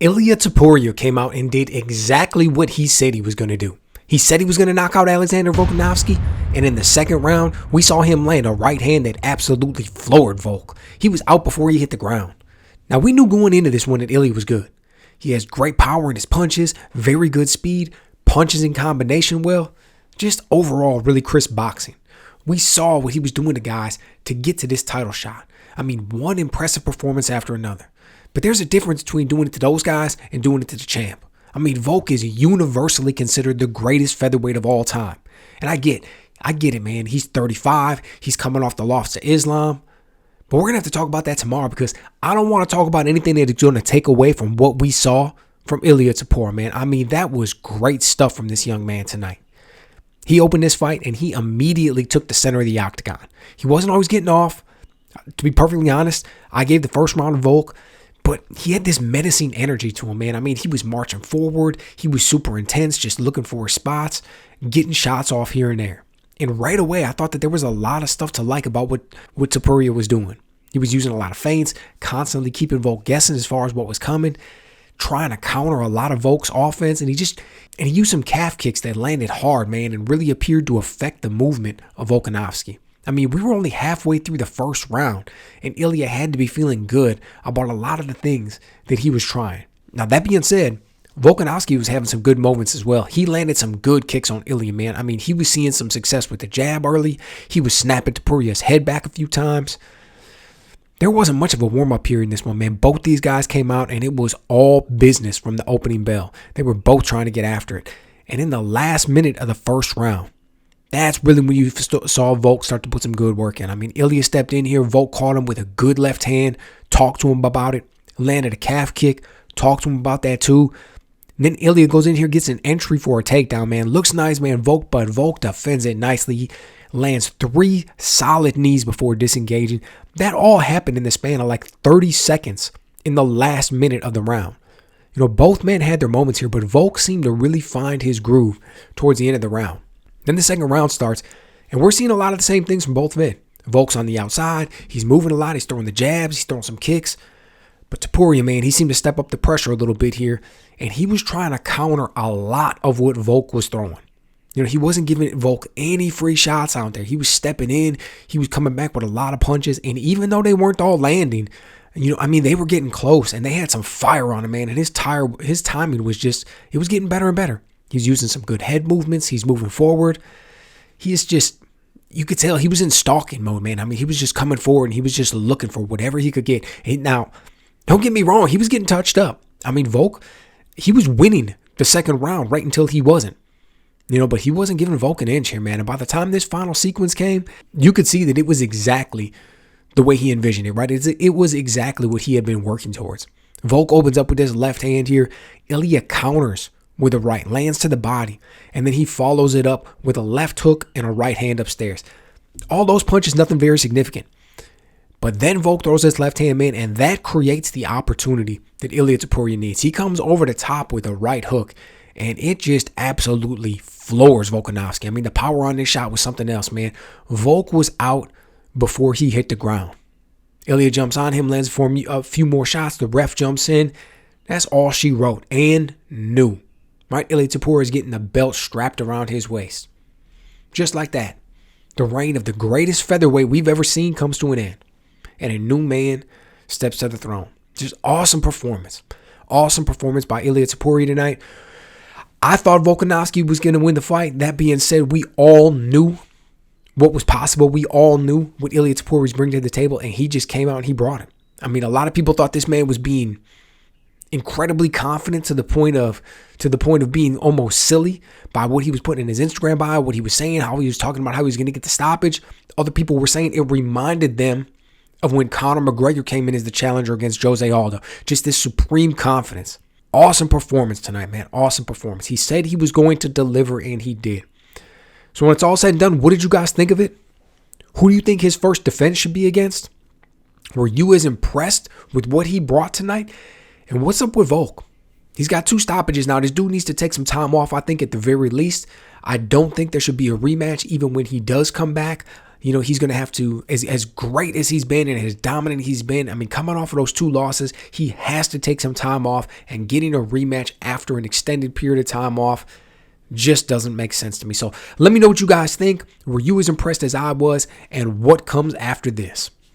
Ilia Topuria came out and did exactly what he said he was going to do. He said he was going to knock out Alexander Volkanovski, and in the second round, we saw him land a right hand that absolutely floored Volk. He was out before he hit the ground. Now, we knew going into this one that Ilia was good. He has great power in his punches, very good speed, punches in combination well, just overall really crisp boxing. We saw what he was doing to guys to get to this title shot. I mean, one impressive performance after another. But there's a difference between doing it to those guys and doing it to the champ. I mean, Volk is universally considered the greatest featherweight of all time. And I get it, man. He's 35. He's coming off the loss to Islam. But we're going to have to talk about that tomorrow because I don't want to talk about anything that is going to take away from what we saw from Ilia Topuria, man. I mean, that was great stuff from this young man tonight. He opened this fight and he immediately took the center of the octagon. He wasn't always getting off. To be perfectly honest, I gave the first round to Volk. But he had this menacing energy to him, man. I mean, he was marching forward. He was super intense, just looking for his spots, getting shots off here and there. And right away, I thought that there was a lot of stuff to like about what Topuria was doing. He was using a lot of feints, constantly keeping Volk guessing as far as what was coming, trying to counter a lot of Volk's offense. And he used some calf kicks that landed hard, man, and really appeared to affect the movement of Volkanovski. I mean, we were only halfway through the first round, and Ilia had to be feeling good about a lot of the things that he was trying. Now, that being said, Volkanovski was having some good moments as well. He landed some good kicks on Ilia, man. I mean, he was seeing some success with the jab early. He was snapping Topuria's head back a few times. There wasn't much of a warm-up period in this one, man. Both these guys came out, and it was all business from the opening bell. They were both trying to get after it. And in the last minute of the first round, that's really when you saw Volk start to put some good work in. I mean, Ilia stepped in here. Volk caught him with a good left hand, talked to him about it, landed a calf kick, talked to him about that too. And then Ilia goes in here, gets an entry for a takedown, man. Looks nice, man. Volk defends it nicely. He lands 3 solid knees before disengaging. That all happened in the span of like 30 seconds in the last minute of the round. You know, both men had their moments here, but Volk seemed to really find his groove towards the end of the round. Then the second round starts, and we're seeing a lot of the same things from both men. Volk's on the outside. He's moving a lot. He's throwing the jabs. He's throwing some kicks. But Topuria, man, he seemed to step up the pressure a little bit here, and he was trying to counter a lot of what Volk was throwing. You know, he wasn't giving Volk any free shots out there. He was stepping in. He was coming back with a lot of punches, and even though they weren't all landing, you know, I mean, they were getting close, and they had some fire on him, man, and his timing was just, it was getting better and better. He's using some good head movements. He's moving forward. He is just, you could tell he was in stalking mode, man. I mean, he was just coming forward and he was just looking for whatever he could get. Now, don't get me wrong. He was getting touched up. I mean, Volk, he was winning the second round right until he wasn't. You know, but he wasn't giving Volk an inch here, man. And by the time this final sequence came, you could see that it was exactly the way he envisioned it, right? It was exactly what he had been working towards. Volk opens up with his left hand here. Ilia counters with a right, lands to the body, and then he follows it up with a left hook and a right hand upstairs. All those punches, nothing very significant. But then Volk throws his left hand, man, and that creates the opportunity that Ilia Topuria needs. He comes over the top with a right hook, and it just absolutely floors Volkanovski. I mean, the power on this shot was something else, man. Volk was out before he hit the ground. Ilia jumps on him, lands for a few more shots. The ref jumps in. That's all she wrote and knew. Right, Ilia Topuria is getting the belt strapped around his waist. Just like that, the reign of the greatest featherweight we've ever seen comes to an end. And a new man steps to the throne. Just awesome performance. Awesome performance by Ilia Topuria tonight. I thought Volkanovski was going to win the fight. That being said, we all knew what was possible. We all knew what Ilia Topuria was bringing to the table, and he just came out and he brought it. I mean, a lot of people thought this man was being incredibly confident to the point of being almost silly by what he was putting in his Instagram bio, what he was saying, how he was talking about how he was going to get the stoppage. Other people were saying it reminded them of when Conor McGregor came in as the challenger against Jose Aldo. Just this supreme confidence. Awesome performance tonight, man. Awesome performance. He said he was going to deliver, and he did. So when it's all said and done, what did you guys think of it? Who do you think his first defense should be against? Were you as impressed with what he brought tonight? And what's up with Volk? He's got 2 stoppages now. This dude needs to take some time off, I think, at the very least. I don't think there should be a rematch even when he does come back. He's going to have to, as great as he's been and as dominant he's been, I mean, coming off of those 2 losses, he has to take some time off, and getting a rematch after an extended period of time off just doesn't make sense to me. So let me know what you guys think. Were you as impressed as I was, and what comes after this?